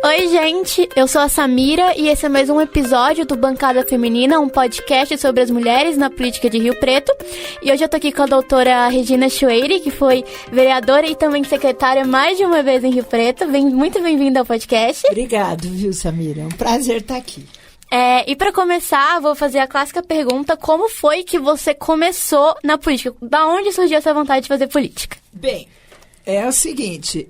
Oi, gente, eu sou a Samira e esse é mais um episódio do Bancada Feminina, um podcast sobre as mulheres na política de Rio Preto. E hoje eu tô aqui com a doutora Regina Schweire, que foi vereadora e também secretária mais de uma vez em Rio Preto. Muito bem-vinda ao podcast. Obrigado, viu, Samira? É um prazer estar aqui. E para começar, vou fazer a clássica pergunta: como foi que você começou na política? Da onde surgiu essa vontade de fazer política? Bem, é o seguinte,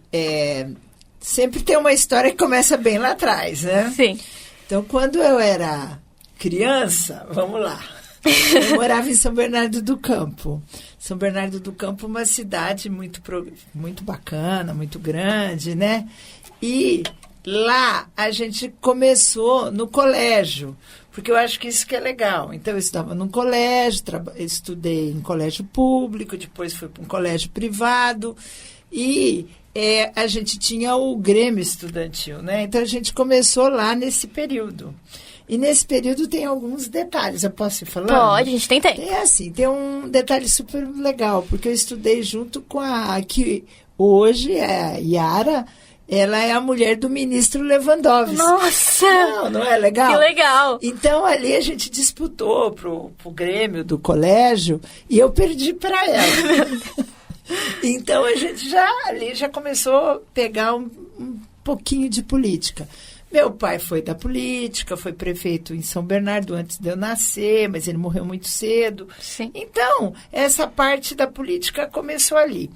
sempre tem uma história que começa bem lá atrás, né? Sim. Então, quando eu era criança, vamos lá, eu morava em São Bernardo do Campo. São Bernardo do Campo é uma cidade muito bacana, muito grande, né? E lá a gente começou no colégio, porque eu acho que isso que é legal. Então, eu estava num colégio, estudei em colégio público, depois fui para um colégio privado e a gente tinha o Grêmio Estudantil, né? Então, a gente começou lá nesse período. E nesse período tem alguns detalhes. Eu posso ir falando? Pode, a gente tem tempo. Tem um detalhe super legal, porque eu estudei junto com a que hoje é a Yara. Ela é a mulher do ministro Lewandowski. Nossa! Não é legal? Que legal! Então, ali a gente disputou pro Grêmio do colégio e eu perdi para ela. Então, a gente já começou a pegar um pouquinho de política. Meu pai foi da política, foi prefeito em São Bernardo antes de eu nascer, mas ele morreu muito cedo. Sim. Então, essa parte da política começou ali.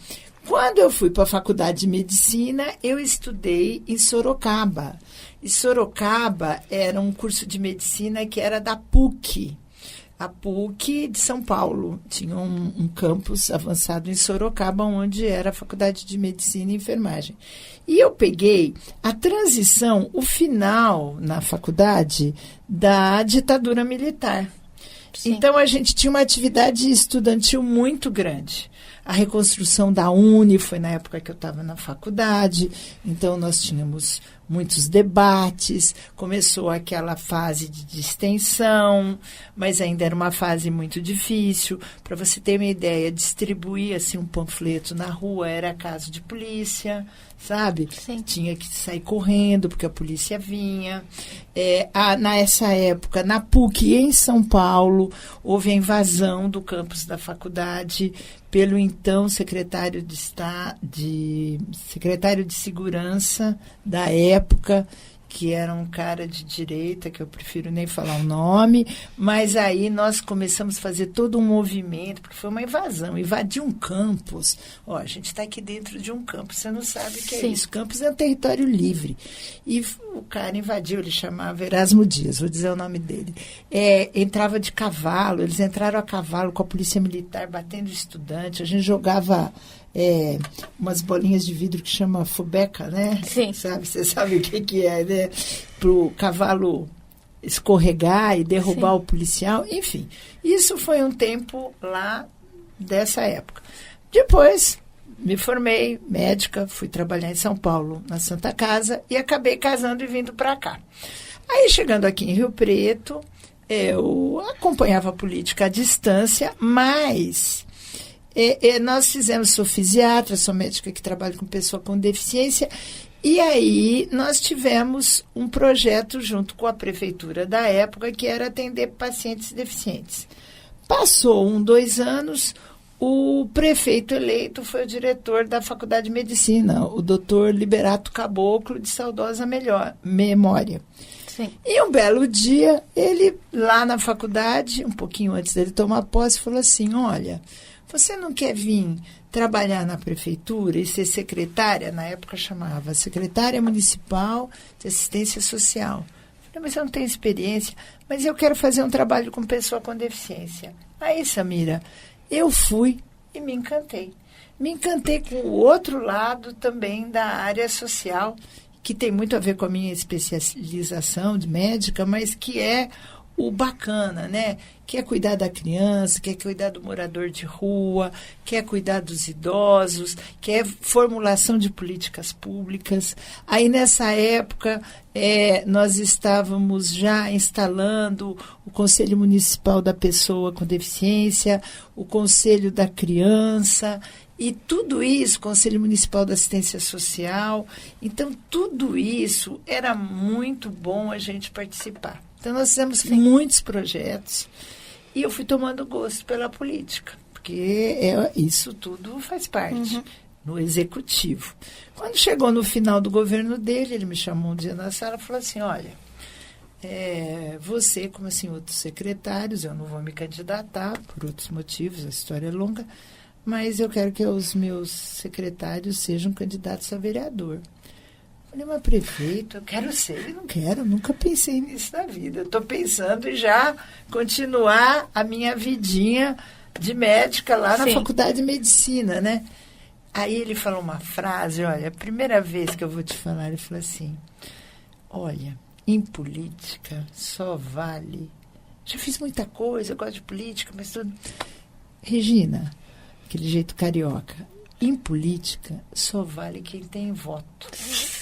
Quando eu fui para a faculdade de medicina, eu estudei em Sorocaba. E Sorocaba era um curso de medicina que era da PUC. A PUC de São Paulo. Tinha um campus avançado em Sorocaba, onde era a faculdade de medicina e enfermagem. E eu peguei a transição, o final na faculdade da ditadura militar. Sim. Então, a gente tinha uma atividade estudantil muito grande. A reconstrução da Uni foi na época que eu estava na faculdade, então nós tínhamos muitos debates, começou aquela fase de distensão, mas ainda era uma fase muito difícil. Para você ter uma ideia, distribuir assim, um panfleto na rua era caso de polícia, sabe? Sim. Tinha que sair correndo, porque a polícia vinha. Nessa época, na PUC, em São Paulo, houve a invasão do campus da faculdade pelo então secretário de Segurança da época, que era um cara de direita, que eu prefiro nem falar o nome, mas aí nós começamos a fazer todo um movimento, porque foi uma invasão, invadir um campus. Ó, a gente está aqui dentro de um campus, você não sabe o que é isso. Campus é um território livre. E o cara invadiu, ele chamava Erasmo Dias, vou dizer o nome dele. Entrava de cavalo, eles entraram a cavalo com a polícia militar, batendo estudante, a gente jogava umas bolinhas de vidro que chama fubeca, né? Sim. Você sabe o que é, né? Para o cavalo escorregar e derrubar Sim. o policial. Enfim, isso foi um tempo lá dessa época. Depois, me formei médica, fui trabalhar em São Paulo, na Santa Casa, e acabei casando e vindo para cá. Aí, chegando aqui em Rio Preto, eu acompanhava a política à distância, mas sou fisiatra, sou médica que trabalha com pessoa com deficiência, e aí nós tivemos um projeto junto com a prefeitura da época, que era atender pacientes deficientes. Passou 2 anos, o prefeito eleito foi o diretor da Faculdade de Medicina, o doutor Liberato Caboclo, de saudosa memória. Sim. E um belo dia, ele lá na faculdade, um pouquinho antes dele tomar posse, falou assim: olha, você não quer vir trabalhar na prefeitura e ser secretária? Na época chamava secretária municipal de assistência social. Eu falei, mas eu não tenho experiência, mas eu quero fazer um trabalho com pessoa com deficiência. Aí, Samira, eu fui e me encantei. Me encantei com o outro lado também da área social, que tem muito a ver com a minha especialização de médica, mas que é o bacana, né? Quer cuidar da criança, quer cuidar do morador de rua, quer cuidar dos idosos, quer formulação de políticas públicas. Aí, nessa época, nós estávamos já instalando o Conselho Municipal da Pessoa com Deficiência, o Conselho da Criança, E tudo isso, Conselho Municipal da Assistência Social, então tudo isso era muito bom a gente participar. Então nós fizemos muitos projetos e eu fui tomando gosto pela política, porque isso tudo faz parte no executivo. Quando chegou no final do governo dele, ele me chamou um dia na sala e falou assim, olha, você, como assim outros secretários, eu não vou me candidatar por outros motivos, a história é longa, mas eu quero que os meus secretários sejam candidatos a vereador. Eu falei, mas prefeito, eu quero ser. Eu não quero, nunca pensei nisso na vida. Eu estou pensando em já continuar a minha vidinha de médica lá na Faculdade de Medicina, né? Aí ele falou uma frase, olha, a primeira vez que eu vou te falar, ele falou assim, olha, em política só vale... Já fiz muita coisa, eu gosto de política, mas tudo... Regina, aquele jeito carioca, em política só vale quem tem voto.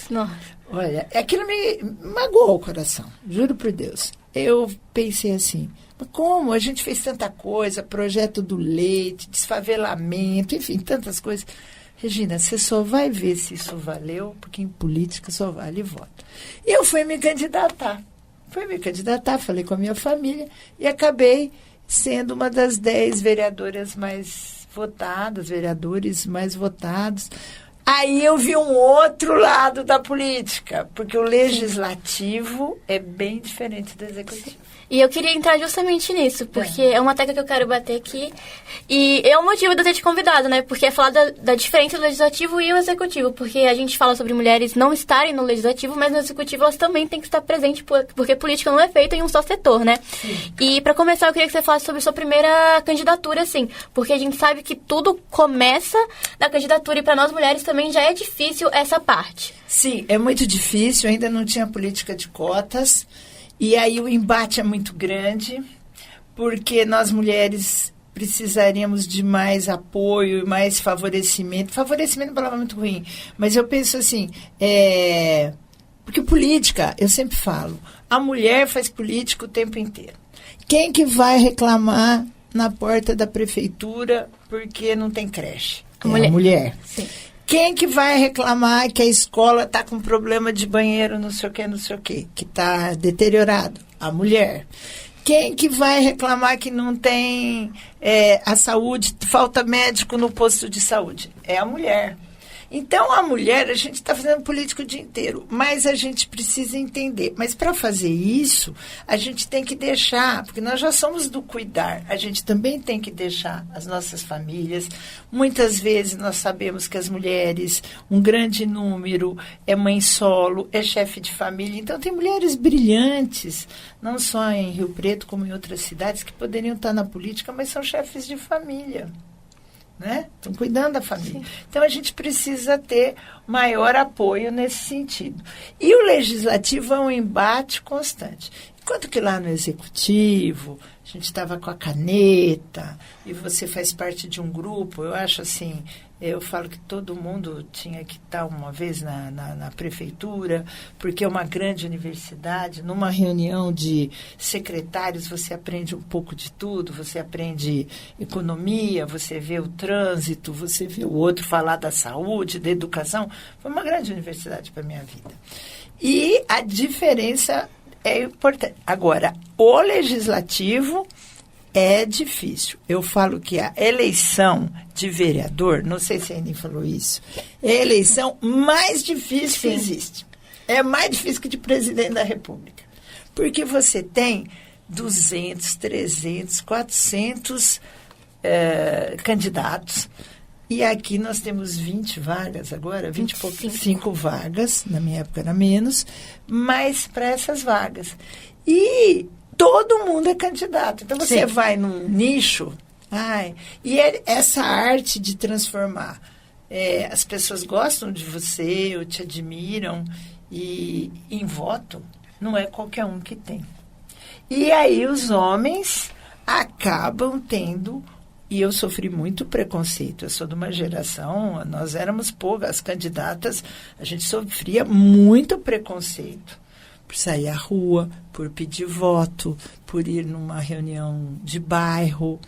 Nossa. Olha, aquilo me magoou o coração, juro por Deus. Eu pensei assim, mas como? A gente fez tanta coisa, projeto do leite, desfavelamento, enfim, tantas coisas... Regina, você só vai ver se isso valeu, porque em política só vale voto. E eu fui me candidatar. Falei com a minha família e acabei sendo uma das 10 vereadoras mais votadas, vereadores mais votados. Aí eu vi um outro lado da política, porque o legislativo é bem diferente do executivo. E eu queria entrar justamente nisso, porque é uma tecla que eu quero bater aqui. E é o motivo de eu ter te convidado, né? Porque é falar da diferença do legislativo e o executivo. Porque a gente fala sobre mulheres não estarem no legislativo, mas no executivo elas também têm que estar presentes, porque política não é feita em um só setor, né? Sim. E para começar, eu queria que você falasse sobre sua primeira candidatura, assim. Porque a gente sabe que tudo começa na candidatura e para nós mulheres também já é difícil essa parte. Sim, é muito difícil. Ainda não tinha política de cotas. E aí o embate é muito grande, porque nós mulheres precisaríamos de mais apoio e mais favorecimento. Favorecimento é uma palavra muito ruim, mas eu penso assim, porque política, eu sempre falo, a mulher faz política o tempo inteiro. Quem que vai reclamar na porta da prefeitura porque não tem creche? A mulher. Sim. Quem que vai reclamar que a escola está com problema de banheiro, não sei o quê, que está deteriorado? A mulher. Quem que vai reclamar que não tem a saúde, falta médico no posto de saúde? É a mulher. Então, a mulher, a gente está fazendo política o dia inteiro, mas a gente precisa entender. Mas para fazer isso, a gente tem que deixar, porque nós já somos do cuidar, a gente também tem que deixar as nossas famílias. Muitas vezes nós sabemos que as mulheres, um grande número, é mãe solo, é chefe de família. Então, tem mulheres brilhantes, não só em Rio Preto, como em outras cidades, que poderiam estar na política, mas são chefes de família. Né? Estão cuidando da família. Sim. Então, a gente precisa ter maior apoio nesse sentido. E o legislativo é um embate constante. Enquanto que lá no executivo, a gente estava com a caneta e você faz parte de um grupo, eu acho assim, eu falo que todo mundo tinha que estar uma vez na prefeitura, porque é uma grande universidade, numa reunião de secretários você aprende um pouco de tudo, você aprende economia, você vê o trânsito, você vê o outro falar da saúde, da educação. Foi uma grande universidade para a minha vida. E a diferença é importante. Agora, o legislativo é difícil. Eu falo que a eleição de vereador, não sei se a Aine falou isso, é a eleição mais difícil que existe. É mais difícil que de presidente da República. Porque você tem 200, 300, 400 candidatos. E aqui nós temos 20 vagas agora, 25 vagas, na minha época era menos, mas para essas vagas. E todo mundo é candidato. Então você vai num nicho, e essa arte de transformar. As pessoas gostam de você, ou te admiram, e em voto não é qualquer um que tem. E aí os homens acabam tendo. E eu sofri muito preconceito. Eu sou de uma geração, nós éramos poucas, as candidatas, a gente sofria muito preconceito. Por sair à rua, por pedir voto, por ir numa reunião de bairro.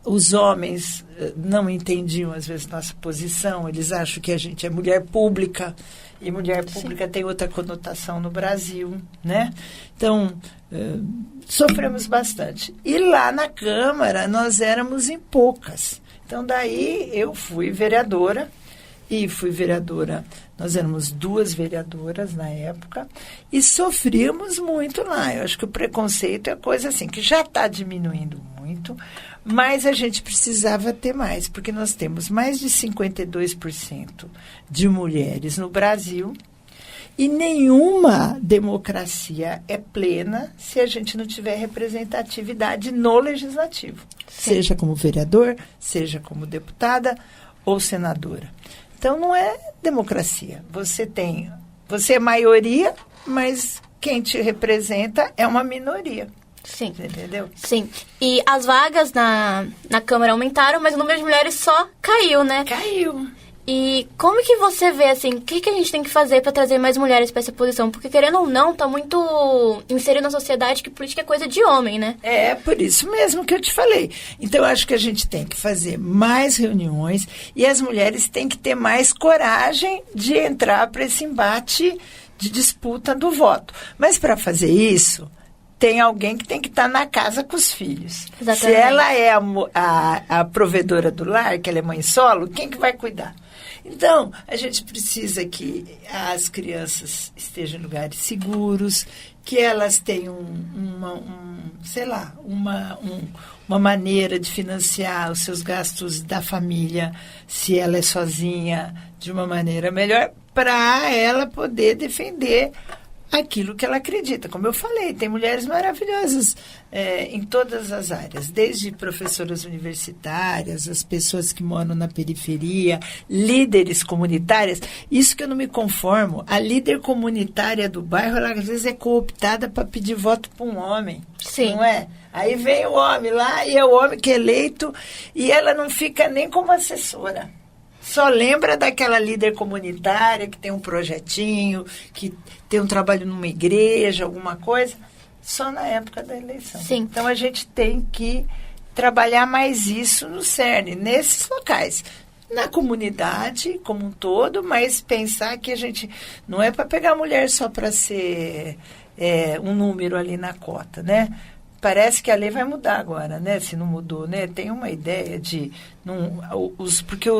os homens não entendiam, às vezes, nossa posição. Eles acham que a gente é mulher pública, e mulher pública tem outra conotação no Brasil, né? Então, sofremos bastante. E lá na Câmara, nós éramos em poucas. Então, daí eu fui vereadora, nós éramos 2 vereadoras na época, e sofríamos muito lá. Eu acho que o preconceito é coisa assim, que já está diminuindo muito, mas a gente precisava ter mais, porque nós temos mais de 52% de mulheres no Brasil, e nenhuma democracia é plena se a gente não tiver representatividade no legislativo, seja como vereador, seja como deputada ou senadora. Então, não é democracia. Você é maioria, mas quem te representa é uma minoria. Sim. Você entendeu? Sim. E as vagas na Câmara aumentaram, mas o número de mulheres só caiu, né? Caiu. E como que você vê, assim, o que a gente tem que fazer para trazer mais mulheres para essa posição? Porque, querendo ou não, tá muito inserido na sociedade que política é coisa de homem, né? É, por isso mesmo que eu te falei. Então, eu acho que a gente tem que fazer mais reuniões e as mulheres têm que ter mais coragem de entrar para esse embate de disputa do voto. Mas, para fazer isso, tem alguém que tem que estar na casa com os filhos. Exatamente. Se ela é a provedora do lar, que ela é mãe solo, quem que vai cuidar? Então, a gente precisa que as crianças estejam em lugares seguros, que elas tenham uma maneira de financiar os seus gastos da família, se ela é sozinha, de uma maneira melhor, para ela poder defender aquilo que ela acredita. Como eu falei, tem mulheres maravilhosas em todas as áreas, desde professoras universitárias, as pessoas que moram na periferia, líderes comunitárias. Isso que eu não me conformo. A líder comunitária do bairro, ela às vezes é cooptada para pedir voto para um homem. Sim. Não é? Aí vem o homem lá e é o homem que é eleito e ela não fica nem como assessora. Só lembra daquela líder comunitária que tem um projetinho, que tem um trabalho numa igreja, alguma coisa, só na época da eleição. Sim. Então, a gente tem que trabalhar mais isso no CERN, nesses locais. Na comunidade como um todo, mas pensar que a gente não é para pegar a mulher só para ser um número ali na cota, né? Parece que a lei vai mudar agora, né? Se não mudou, né? Tem uma ideia de... porque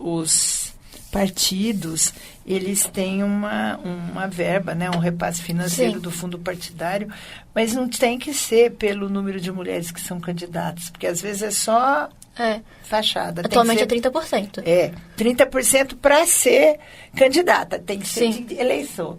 os partidos, eles têm uma verba, né? Um repasse financeiro Sim. do fundo partidário, mas não tem que ser pelo número de mulheres que são candidatas, porque às vezes é só fachada. Atualmente é 30%. 30% para ser candidata. Tem que ser de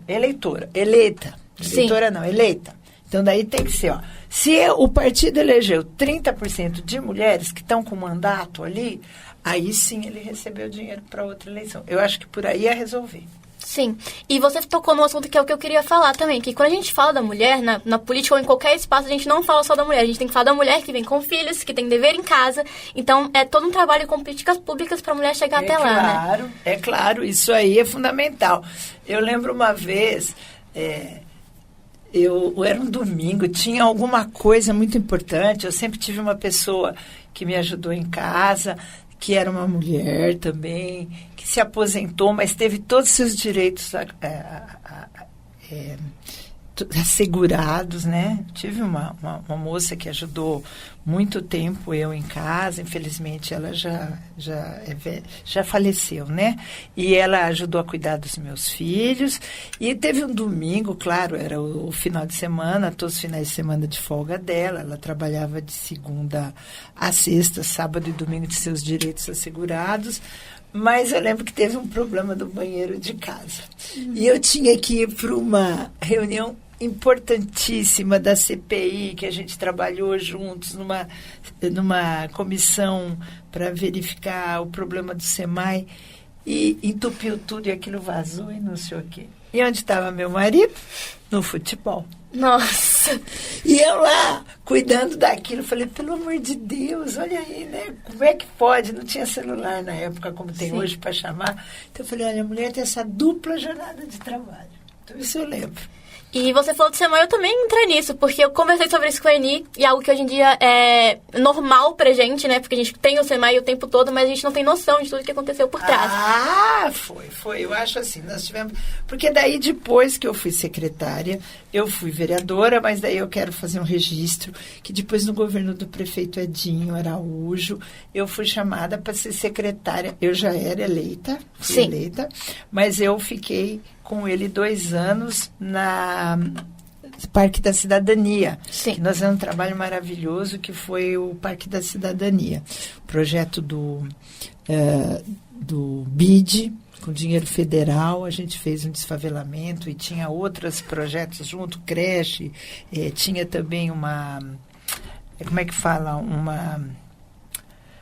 eleitora. Eleita. Eleitora não, eleita. Então, daí tem que ser, se o partido elegeu 30% de mulheres que estão com mandato ali, aí sim ele recebeu dinheiro para outra eleição. Eu acho que por aí é resolver. Sim. E você tocou no assunto que é o que eu queria falar também, que quando a gente fala da mulher, na política ou em qualquer espaço, a gente não fala só da mulher. A gente tem que falar da mulher que vem com filhos, que tem dever em casa. Então, é todo um trabalho com políticas públicas para a mulher chegar até lá, né? É claro. Isso aí é fundamental. Eu lembro uma vez... era um domingo, tinha alguma coisa muito importante. Eu sempre tive uma pessoa que me ajudou em casa, que era uma mulher também, que se aposentou, mas teve todos os seus direitos assegurados, né? Tive uma moça que ajudou muito tempo eu em casa, infelizmente ela já faleceu, né? E ela ajudou a cuidar dos meus filhos. E teve um domingo, claro, era o final de semana, todos os finais de semana de folga dela. Ela trabalhava de segunda a sexta, sábado e domingo de seus direitos assegurados. Mas eu lembro que teve um problema do banheiro de casa. E eu tinha que ir para uma reunião importantíssima da CPI, que a gente trabalhou juntos numa comissão para verificar o problema do SEMAI, e entupiu tudo e aquilo vazou e não sei o quê. E onde estava meu marido? No futebol. Nossa! E eu lá, cuidando daquilo, falei, pelo amor de Deus, olha aí, né? Como é que pode? Não tinha celular na época, como tem hoje, para chamar. Então eu falei, olha, a mulher tem essa dupla jornada de trabalho. Então isso eu lembro. E você falou do SEMAI, eu também entrei nisso, porque eu conversei sobre isso com a Eni, e algo que hoje em dia é normal pra gente, né? Porque a gente tem o SEMAI o tempo todo, mas a gente não tem noção de tudo que aconteceu por trás. Foi. Eu acho assim, nós tivemos... Porque daí, depois que eu fui secretária, eu fui vereadora, mas daí eu quero fazer um registro, que depois no governo do prefeito Edinho Araújo, eu fui chamada para ser secretária. Eu já era eleita, mas eu fiquei com ele 2 anos na Parque da Cidadania. Sim. Que nós fizemos um trabalho maravilhoso, que foi o Parque da Cidadania. Projeto do BID, com dinheiro federal, a gente fez um desfavelamento e tinha outros projetos junto, creche, tinha também uma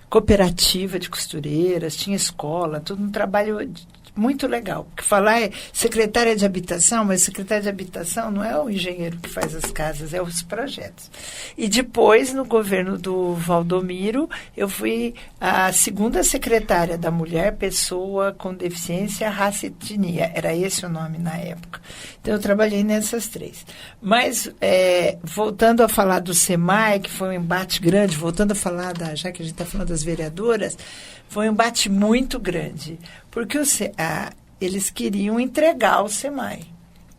cooperativa de costureiras, tinha escola, tudo um trabalho muito legal. Porque falar é secretária de habitação, mas secretária de habitação não é o engenheiro que faz as casas, é os projetos. E depois, no governo do Valdomiro, eu fui a 2ª secretária da mulher, pessoa com deficiência, raça e etnia. Era esse o nome na época. Então, eu trabalhei nessas 3. Mas, voltando a falar do SEMAI, que foi um embate grande, voltando a falar, já que a gente está falando das vereadoras, foi um embate muito grande, porque eles queriam entregar o SEMAI.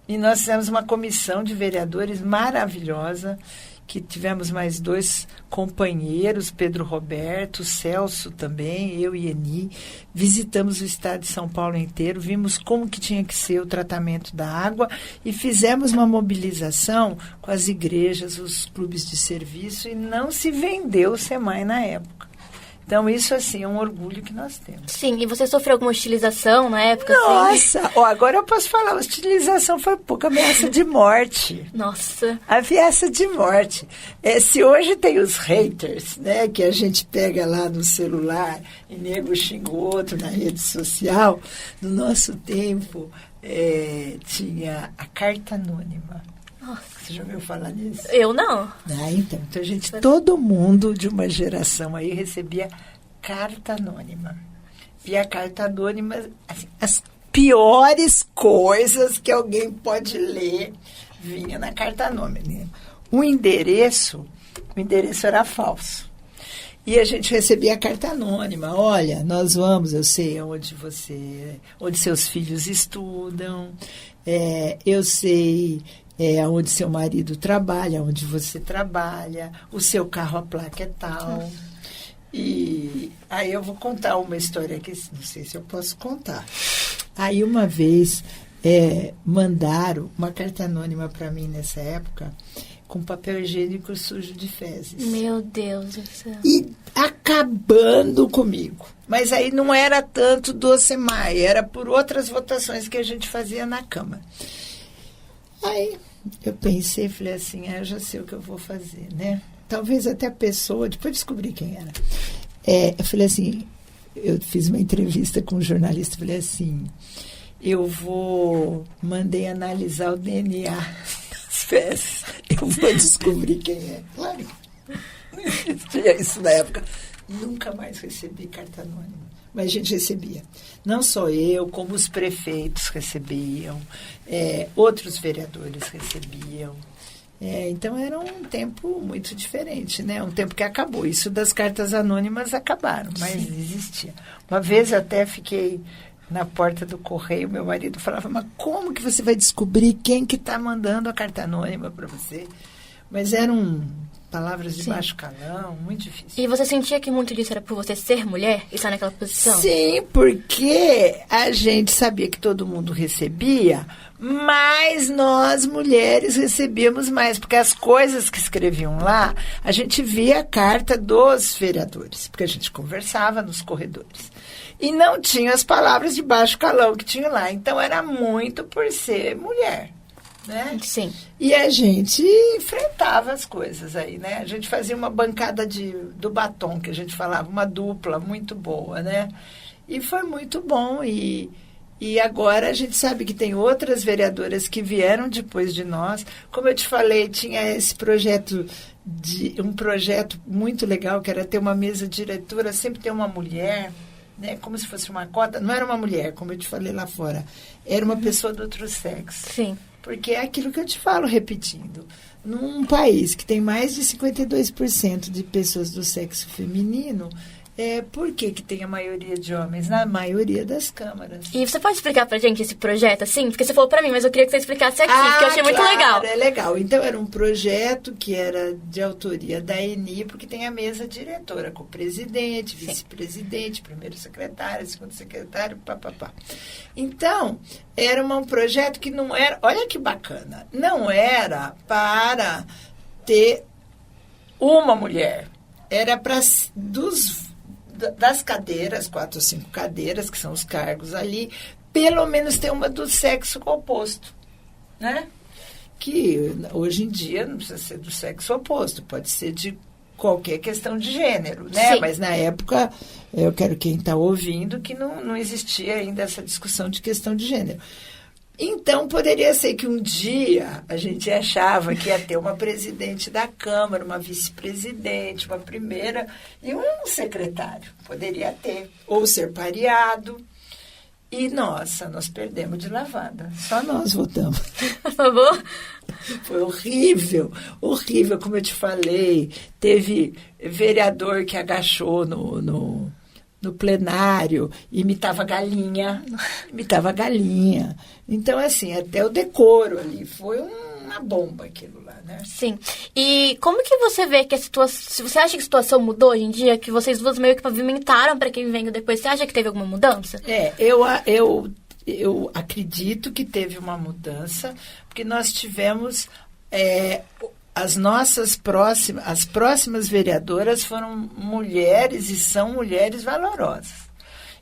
E nós fizemos uma comissão de vereadores maravilhosa, que tivemos mais 2 companheiros, Pedro Roberto, Celso também, eu e Eni, visitamos o estado de São Paulo inteiro, vimos como que tinha que ser o tratamento da água e fizemos uma mobilização com as igrejas, os clubes de serviço, e não se vendeu o SEMAI na época. Então, isso, assim, é um orgulho que nós temos. Sim, e você sofreu alguma hostilização na época? Nossa! Assim? Agora eu posso falar, a hostilização foi pouca, ameaça de morte. Nossa! Ameaça de morte. Se hoje tem os haters, né, que a gente pega lá no celular e nego xinga o outro na rede social, no nosso tempo tinha a carta anônima. Nossa. Você já ouviu falar nisso? Eu não. Então, gente, todo mundo de uma geração aí recebia carta anônima. E a carta anônima, assim, as piores coisas que alguém pode ler vinha na carta anônima. O endereço era falso. E a gente recebia a carta anônima. Olha, nós vamos, eu sei onde seus filhos estudam, eu sei... onde seu marido trabalha, onde você trabalha, o seu carro, a placa é tal. E aí eu vou contar uma história aqui, não sei se eu posso contar. Aí uma vez mandaram uma carta anônima para mim nessa época, com papel higiênico sujo de fezes. Meu Deus do céu. E acabando comigo. Mas aí não era tanto do SEMAI, era por outras votações que a gente fazia na Câmara. Aí eu pensei, falei assim, eu já sei o que eu vou fazer, né? Talvez até a pessoa, depois descobri quem era. Eu falei assim, eu fiz uma entrevista com um jornalista, falei assim, mandei analisar o DNA das fezes, eu vou descobrir quem é. Claro, não existia isso na época. Nunca mais recebi carta anônima. Mas a gente recebia. Não só eu, como os prefeitos recebiam, outros vereadores recebiam. Então, era um tempo muito diferente, né? Um tempo que acabou. Isso das cartas anônimas acabaram, mas existia. Uma vez até fiquei na porta do correio, meu marido falava, mas como que você vai descobrir quem que está mandando a carta anônima para você? Mas eram palavras de baixo calão, muito difícil. E você sentia que muito disso era por você ser mulher e estar naquela posição? Sim, porque a gente sabia que todo mundo recebia, mas nós, mulheres, recebíamos mais, porque as coisas que escreviam lá, a gente via a carta dos vereadores, porque a gente conversava nos corredores. E não tinha as palavras de baixo calão que tinha lá, então era muito por ser mulher. Né? Sim. E a gente enfrentava as coisas aí, né? A gente fazia uma bancada do batom, que a gente falava, uma dupla muito boa, né? E foi muito bom. E agora a gente sabe que tem outras vereadoras que vieram depois de nós. Como eu te falei, tinha esse projeto, um projeto muito legal, que era ter uma mesa diretora, sempre ter uma mulher, né? Como se fosse uma cota. Não era uma mulher, como eu te falei lá fora. Era uma pessoa do outro sexo. Sim. Porque é aquilo que eu te falo, repetindo. Num país que tem mais de 52% de pessoas do sexo feminino, por que tem a maioria de homens? Na maioria das câmaras. E você pode explicar pra gente esse projeto, assim? Porque você falou pra mim, mas eu queria que você explicasse aqui, porque eu achei muito legal. É legal. Então, era um projeto que era de autoria da ENI, porque tem a mesa diretora, com o presidente, vice-presidente, primeiro secretário, segundo secretário, papapá. Então, era um projeto que não era... Olha que bacana. Não era para ter uma mulher. Era para das cadeiras, 4 ou 5 cadeiras, que são os cargos ali, pelo menos ter uma do sexo oposto, né? Que hoje em dia não precisa ser do sexo oposto, pode ser de qualquer questão de gênero, né? Sim. Mas na época, eu quero quem está ouvindo, que não existia ainda essa discussão de questão de gênero. Então, poderia ser que um dia a gente achava que ia ter uma presidente da Câmara, uma vice-presidente, uma primeira e um secretário. Poderia ter. Ou ser pareado. E, nossa, nós perdemos de lavada. Só nós votamos. Por favor? Foi horrível, horrível, como eu te falei. Teve vereador que agachou no plenário, imitava galinha. Então, assim, até o decoro ali, foi uma bomba aquilo lá, né? Sim. E como que você vê que a situação... Você acha que a situação mudou hoje em dia? Que vocês duas meio que pavimentaram para quem vem depois. Você acha que teve alguma mudança? Eu acredito que teve uma mudança, porque nós tivemos... as próximas vereadoras foram mulheres e são mulheres valorosas.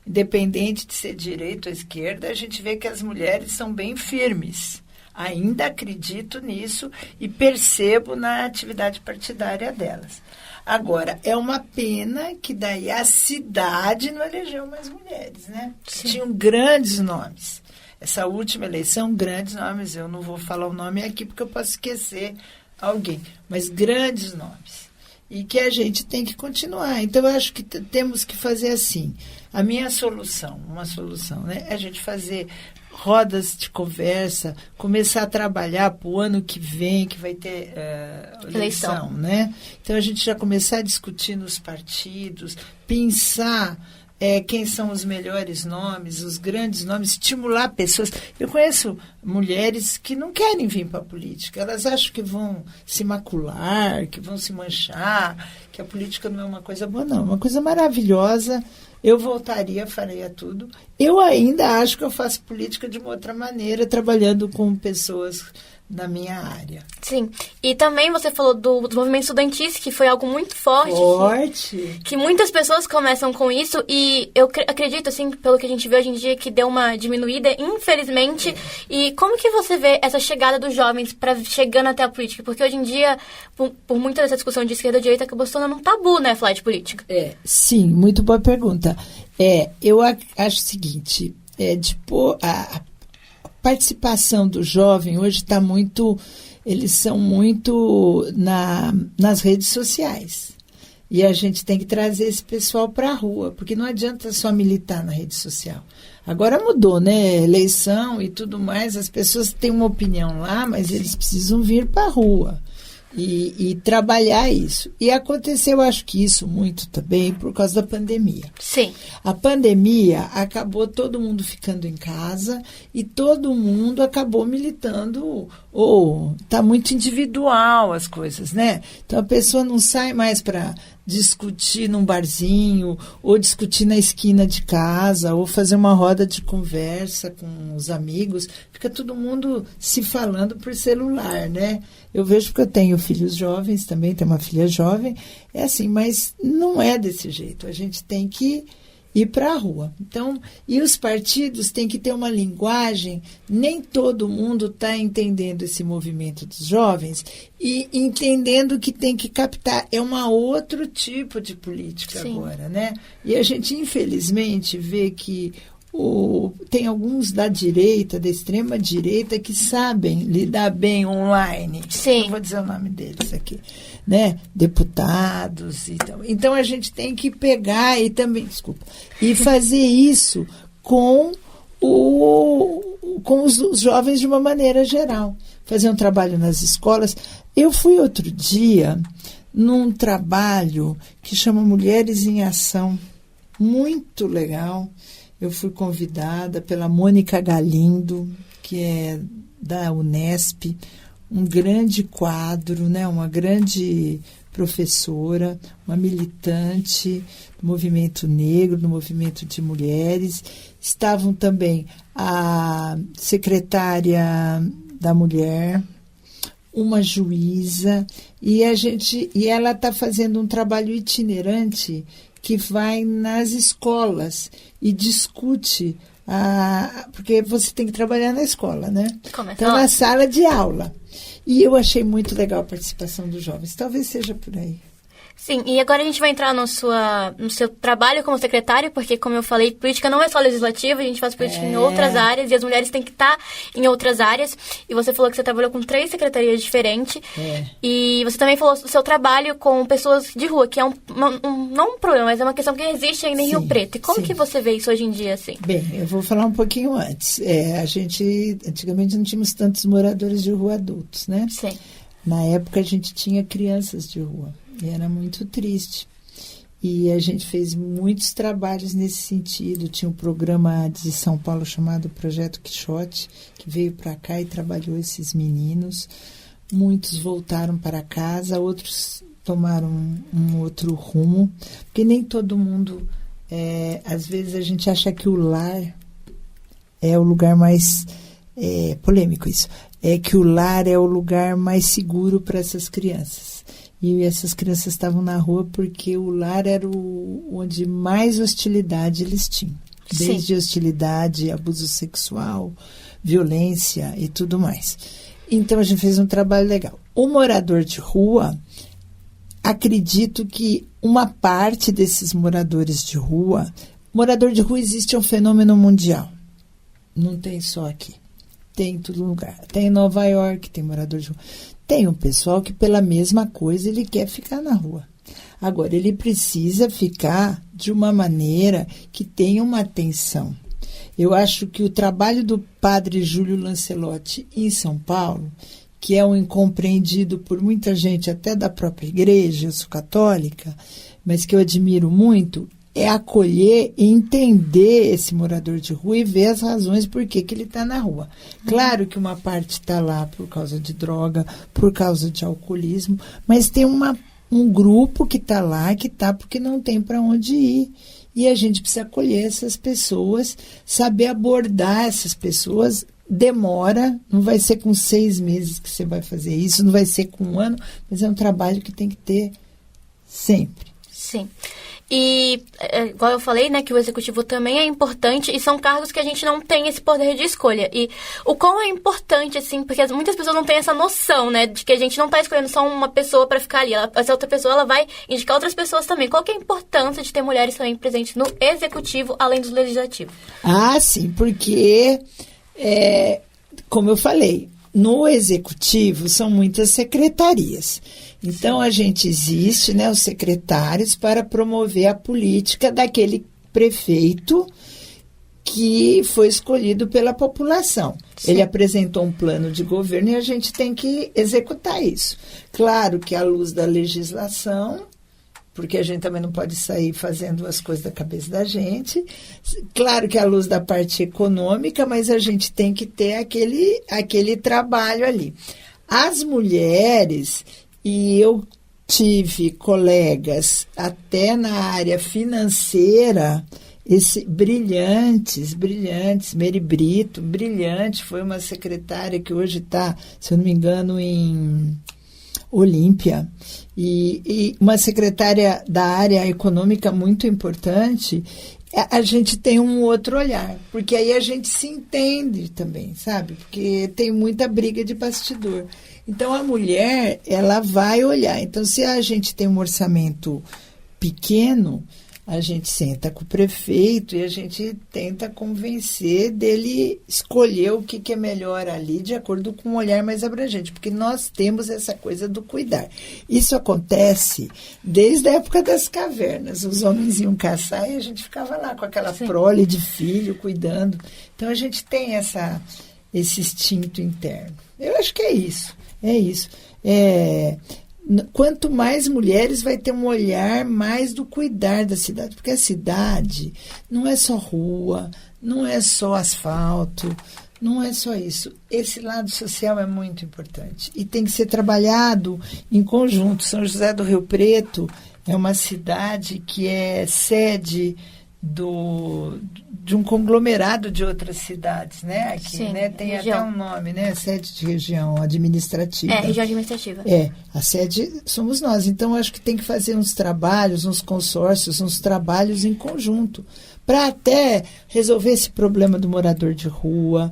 Independente de ser direita ou esquerda, a gente vê que as mulheres são bem firmes. Ainda acredito nisso e percebo na atividade partidária delas. Agora, é uma pena que daí a cidade não elegeu mais mulheres, né? Tinham grandes nomes. Essa última eleição, grandes nomes. Eu não vou falar o nome aqui porque eu posso esquecer alguém, mas grandes nomes. E que a gente tem que continuar. Então, eu acho que temos que fazer assim. A minha solução, uma solução, né? É a gente fazer rodas de conversa, começar a trabalhar para o ano que vem, que vai ter eleição, né? Então, a gente já começar a discutir nos partidos, pensar quem são os melhores nomes, os grandes nomes, estimular pessoas. Eu conheço mulheres que não querem vir para a política, elas acham que vão se macular, que vão se manchar, que a política não é uma coisa boa, não, é uma coisa maravilhosa. Eu voltaria, faria tudo. Eu ainda acho que eu faço política de uma outra maneira, trabalhando com pessoas na minha área. Sim. E também você falou do movimento estudantil, que foi algo muito forte. Que muitas pessoas começam com isso. E eu acredito, assim, pelo que a gente vê hoje em dia, que deu uma diminuída, infelizmente. E como que você vê essa chegada dos jovens chegando até a política? Porque hoje em dia, por muita dessa discussão de esquerda e direita, acabou se tornando um tabu, né, falar de política. Sim, muito boa pergunta. Eu acho o seguinte, a participação do jovem hoje está muito... Eles são muito nas redes sociais. E a gente tem que trazer esse pessoal para a rua, porque não adianta só militar na rede social. Agora mudou, né? Eleição e tudo mais, as pessoas têm uma opinião lá, mas eles precisam vir para a rua e trabalhar isso. E aconteceu, acho que isso muito também por causa da pandemia. Sim. A pandemia acabou todo mundo ficando em casa e todo mundo acabou militando, ou está muito individual as coisas, né? Então a pessoa não sai mais para discutir num barzinho, ou discutir na esquina de casa, ou fazer uma roda de conversa com os amigos. Fica todo mundo se falando por celular, né? Eu vejo que eu tenho filhos jovens também, tenho uma filha jovem, é assim, mas não é desse jeito. A gente tem que ir para a rua. Então, e os partidos têm que ter uma linguagem, nem todo mundo está entendendo esse movimento dos jovens e entendendo que tem que captar. É um outro tipo de política. Sim. Agora, né? E a gente, infelizmente, vê que tem alguns da direita, da extrema direita, que sabem lidar bem online. Sim. Não vou dizer o nome deles aqui, né? Deputados e tal. Então a gente tem que pegar e também, e fazer isso com com os jovens de uma maneira geral. Fazer um trabalho nas escolas. Eu fui outro dia num trabalho que chama Mulheres em Ação. Muito legal. Eu fui convidada pela Mônica Galindo, que é da Unesp, um grande quadro, né? Uma grande professora, uma militante do movimento negro, do movimento de mulheres. Estavam também a secretária da mulher, uma juíza, e ela está fazendo um trabalho itinerante que vai nas escolas e discute, porque você tem que trabalhar na escola, né? Então, na sala de aula. E eu achei muito legal a participação dos jovens. Talvez seja por aí. Sim, e agora a gente vai entrar no seu trabalho como secretário, porque, como eu falei, política não é só legislativa, a gente faz política em outras áreas, e as mulheres têm que estar em outras áreas. E você falou que você trabalhou com 3 secretarias diferentes. E você também falou do seu trabalho com pessoas de rua, que é não um problema, mas é uma questão que existe ainda em Rio Preto. E como que você vê isso hoje em dia, assim? Bem, eu vou falar um pouquinho antes. Antigamente não tínhamos tantos moradores de rua adultos, né? Sim. Na época a gente tinha crianças de rua. E era muito triste. E a gente fez muitos trabalhos nesse sentido. Tinha um programa de São Paulo chamado Projeto Quixote, que veio para cá e trabalhou esses meninos. Muitos voltaram para casa, outros tomaram um outro rumo. Porque nem todo mundo... às vezes a gente acha que o lar é o lugar mais... polêmico isso. É que o lar é o lugar mais seguro para essas crianças. E essas crianças estavam na rua porque o lar era onde mais hostilidade eles tinham. Desde hostilidade, abuso sexual, violência e tudo mais. Então, a gente fez um trabalho legal. O morador de rua, acredito que uma parte desses moradores de rua... Morador de rua existe um fenômeno mundial. Não tem só aqui. Tem em todo lugar. Tem em Nova York, tem morador de rua. Tem um pessoal que, pela mesma coisa, ele quer ficar na rua. Agora, ele precisa ficar de uma maneira que tenha uma atenção. Eu acho que o trabalho do padre Júlio Lancelotti em São Paulo, que é um incompreendido por muita gente, até da própria igreja, eu sou católica, mas que eu admiro muito, é acolher e entender esse morador de rua e ver as razões por que ele está na rua. Claro que uma parte está lá por causa de droga, por causa de alcoolismo, mas tem um grupo que está lá, que está porque não tem para onde ir. E a gente precisa acolher essas pessoas, saber abordar essas pessoas. Demora, não vai ser com 6 meses que você vai fazer isso, não vai ser com 1 ano, mas é um trabalho que tem que ter sempre. Sim. E, igual eu falei, né, que o executivo também é importante e são cargos que a gente não tem esse poder de escolha. E o quão é importante, assim, porque muitas pessoas não têm essa noção, né, de que a gente não está escolhendo só uma pessoa para ficar ali. Essa outra pessoa, ela vai indicar outras pessoas também. Qual que é a importância de ter mulheres também presentes no executivo, além do legislativo? Ah, sim, porque, como eu falei, no executivo são muitas secretarias. Então, a gente existe, né, os secretários, para promover a política daquele prefeito que foi escolhido pela população. Sim. Ele apresentou um plano de governo e a gente tem que executar isso. Claro que à luz da legislação, porque a gente também não pode sair fazendo as coisas da cabeça da gente. Claro que à luz da parte econômica, mas a gente tem que ter aquele trabalho ali. As mulheres... E eu tive colegas até na área financeira, brilhantes, Mary Brito, brilhante, foi uma secretária que hoje está, se eu não me engano, em Olímpia, e uma secretária da área econômica muito importante. A gente tem um outro olhar, porque aí a gente se entende também, sabe? Porque tem muita briga de bastidor. Então, a mulher, ela vai olhar. Então, se a gente tem um orçamento pequeno, a gente senta com o prefeito e a gente tenta convencer dele escolher o que é melhor ali, de acordo com um olhar mais abrangente, porque nós temos essa coisa do cuidar. Isso acontece desde a época das cavernas. Os homens iam caçar e a gente ficava lá com aquela prole de filho, cuidando. Então, a gente tem esse instinto interno. Eu acho que é isso. Quanto mais mulheres, vai ter um olhar mais do cuidar da cidade. Porque a cidade não é só rua, não é só asfalto, não é só isso. Esse lado social é muito importante e tem que ser trabalhado em conjunto. São José do Rio Preto é uma cidade que é sede de um conglomerado de outras cidades, né? Aqui, sim, né? Tem região. até um nome, né? Sede de região administrativa. Região administrativa. A sede somos nós. Então, acho que tem que fazer uns trabalhos, uns consórcios, uns trabalhos em conjunto, para até resolver esse problema do morador de rua,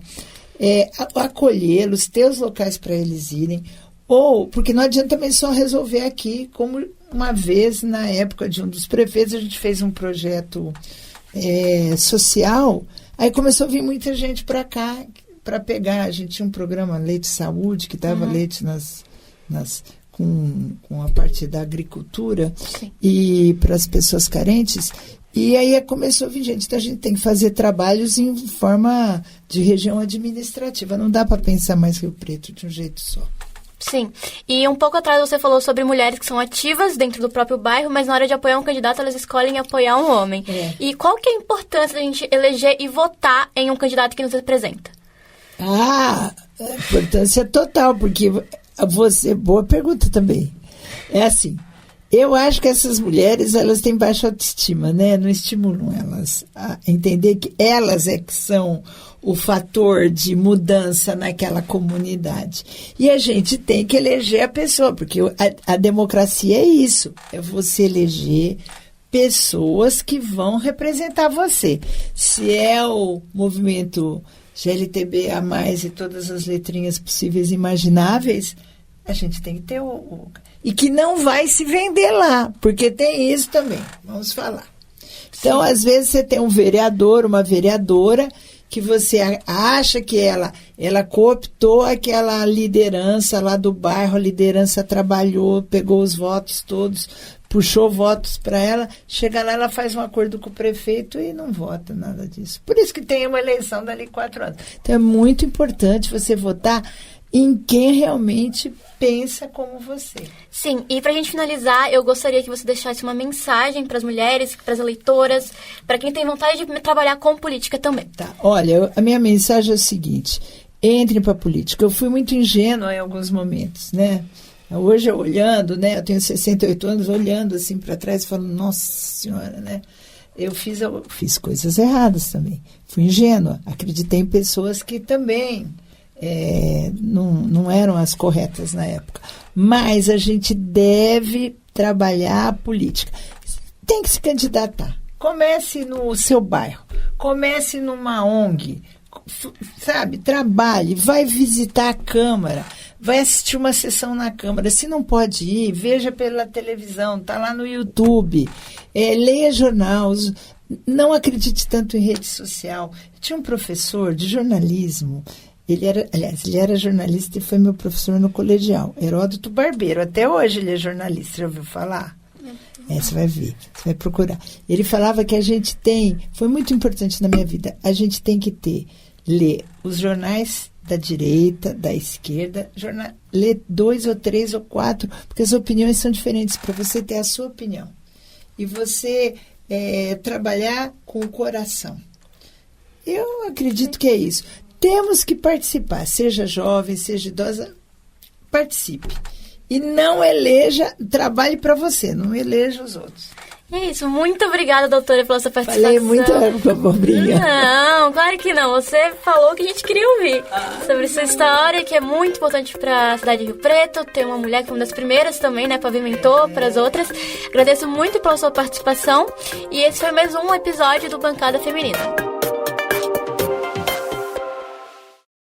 acolhê-los, ter os locais para eles irem, porque não adianta também só resolver aqui, como uma vez, na época de um dos prefeitos, a gente fez um projeto social, aí começou a vir muita gente para cá, para pegar, a gente tinha um programa Leite Saúde, que dava leite com a parte da agricultura, sim, e para as pessoas carentes, e aí começou a vir gente. Então a gente tem que fazer trabalhos em forma de região administrativa, não dá para pensar mais Rio Preto de um jeito só. Sim, e um pouco atrás você falou sobre mulheres que são ativas dentro do próprio bairro, mas na hora de apoiar um candidato elas escolhem apoiar um homem. E qual que é a importância da gente eleger e votar em um candidato que nos representa? A importância total, porque boa pergunta também. É assim, eu acho que essas mulheres, elas têm baixa autoestima, né? Não estimulam elas a entender que elas que são o fator de mudança naquela comunidade. E a gente tem que eleger a pessoa, porque a democracia é isso, é você eleger pessoas que vão representar você. Se é o movimento GLTBA+, e todas as letrinhas possíveis e imagináveis, a gente tem que ter e que não vai se vender lá, porque tem isso também, vamos falar. Então, às vezes, você tem um vereador, uma vereadora, que você acha que ela cooptou aquela liderança lá do bairro, a liderança trabalhou, pegou os votos todos, puxou votos para ela, chega lá, ela faz um acordo com o prefeito e não vota nada disso. Por isso que tem uma eleição dali 4 anos. Então, é muito importante você votar em quem realmente pensa como você. Sim, e para a gente finalizar, eu gostaria que você deixasse uma mensagem para as mulheres, para as eleitoras, para quem tem vontade de trabalhar com política também. Tá, olha, a minha mensagem é o seguinte: entre para a política. Eu fui muito ingênua em alguns momentos, né? Hoje, eu olhando, né? Eu tenho 68 anos, olhando assim para trás e falo, nossa senhora, né? Eu fiz coisas erradas também. Fui ingênua. Acreditei em pessoas que também não eram as corretas na época. Mas a gente deve trabalhar a política. Tem que se candidatar. Comece no seu bairro. Comece numa ONG. Sabe? Trabalhe. Vai visitar a Câmara. Vai assistir uma sessão na Câmara. Se não pode ir, veja pela televisão. Está lá no YouTube. Leia jornal. Não acredite tanto em rede social. Eu tinha um professor de jornalismo. Ele era jornalista e foi meu professor no colegial. Heródoto Barbeiro. Até hoje ele é jornalista. Já ouviu falar? Você vai ver. Você vai procurar. Ele falava que a gente tem... Foi muito importante na minha vida. A gente tem que ler os jornais da direita, da esquerda, ler 2 ou 3 ou 4, porque as opiniões são diferentes, para você ter a sua opinião. E você trabalhar com o coração. Eu acredito que é isso. Temos que participar, seja jovem, seja idosa, participe. E não trabalhe para você, não eleja os outros. É isso, muito obrigada, doutora, pela sua participação. Falei muito abobrinha. Não, claro que não. Você falou o que a gente queria ouvir sobre sua história, que é muito importante para a cidade de Rio Preto. Ter uma mulher que foi uma das primeiras também, né, pavimentou para as outras. Agradeço muito pela sua participação. E esse foi mais um episódio do Bancada Feminina.